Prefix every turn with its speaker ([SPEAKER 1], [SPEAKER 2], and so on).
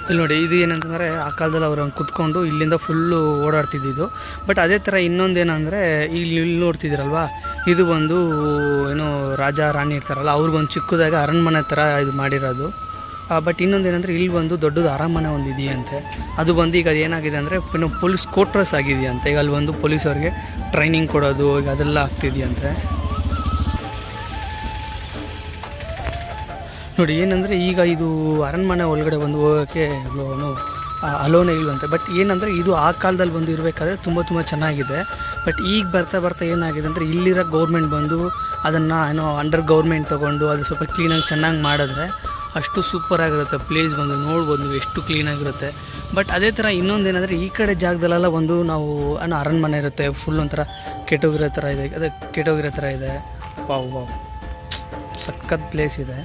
[SPEAKER 1] ಇಲ್ಲಿ ನೋಡಿ, ಇದು ಏನಂತಂದರೆ ಆ ಕಾಲದಲ್ಲಿ ಅವರು ಕುತ್ಕೊಂಡು ಇಲ್ಲಿಂದ ಫುಲ್ಲು ಓಡಾಡ್ತಿದ್ದಿದ್ದು. ಬಟ್ ಅದೇ ಥರ ಇನ್ನೊಂದೇನೆಂದರೆ ಇಲ್ಲಿ ನೋಡ್ತಿದ್ದೀರಲ್ವ, ಇದು ಒಂದು ಏನೋ ರಾಜ ರಾಣಿ ಇರ್ತಾರಲ್ಲ, ಅವ್ರಿಗೊಂದು ಚಿಕ್ಕದಾಗ ಅರಣ್ಮನೆ ಥರ ಇದು ಮಾಡಿರೋದು. ಬಟ್ ಇನ್ನೊಂದೇನೆಂದರೆ ಇಲ್ಲಿ ಒಂದು ದೊಡ್ಡದು ಅರಮನೆ ಒಂದು ಇದೆಯಂತೆ. ಅದು ಬಂದು ಈಗ ಏನಾಗಿದೆ ಅಂದರೆ ಇನ್ನೂ ಪೊಲೀಸ್ ಕೋಟ್ರಸ್ ಆಗಿದೆಯಂತೆ. ಈಗ ಅಲ್ಲಿ ಒಂದು ಪೊಲೀಸವ್ರಿಗೆ ಟ್ರೈನಿಂಗ್ ಕೊಡೋದು ಈಗ ಅದೆಲ್ಲ ಆಗ್ತಿದೆಯಂತೆ. ನೋಡಿ ಏನಂದರೆ ಈಗ ಇದು ಅರಣ್ಮನೆ ಒಳಗಡೆ ಒಂದು ಹೋಗೋಕ್ಕೆ ಅಲೋನೇ ಇಲ್ವಂತೆ. ಬಟ್ ಏನಂದರೆ ಇದು ಆ ಕಾಲದಲ್ಲಿ ಬಂದು ಇರಬೇಕಾದ್ರೆ ತುಂಬ ಚೆನ್ನಾಗಿದೆ. ಬಟ್ ಈಗ ಬರ್ತಾ ಏನಾಗಿದೆ ಅಂದರೆ ಇಲ್ಲಿರೋ ಗೌರ್ಮೆಂಟ್ ಬಂದು ಅದನ್ನು ಏನೋ ಅಂಡರ್ ಗೌರ್ಮೆಂಟ್ ತೊಗೊಂಡು ಅದು ಸ್ವಲ್ಪ ಕ್ಲೀನಾಗಿ ಚೆನ್ನಾಗಿ ಮಾಡಿದ್ರೆ ಅಷ್ಟು ಸೂಪರಾಗಿರುತ್ತೆ. ಪ್ಲೇಸ್ ಬಂದು ನೋಡ್ಬೋದು ನೀವು ಎಷ್ಟು ಕ್ಲೀನಾಗಿರುತ್ತೆ. ಬಟ್ ಅದೇ ಥರ ಇನ್ನೊಂದೇನೆಂದರೆ ಈ ಕಡೆ ಜಾಗದಲ್ಲೆಲ್ಲ ಒಂದು ನಾವು ಅರಣ್ಮನೆ ಇರುತ್ತೆ, ಫುಲ್ ಒಂಥರ ಕೆಟ್ಟೋಗಿರೋ ಥರ ಇದೆ. ಅದೇ ಕೆಟ್ಟೋಗಿರೋ ಥರ ಇದೆ. ವಾವ್ ಸಖತ್ ಪ್ಲೇಸ್ ಇದೆ.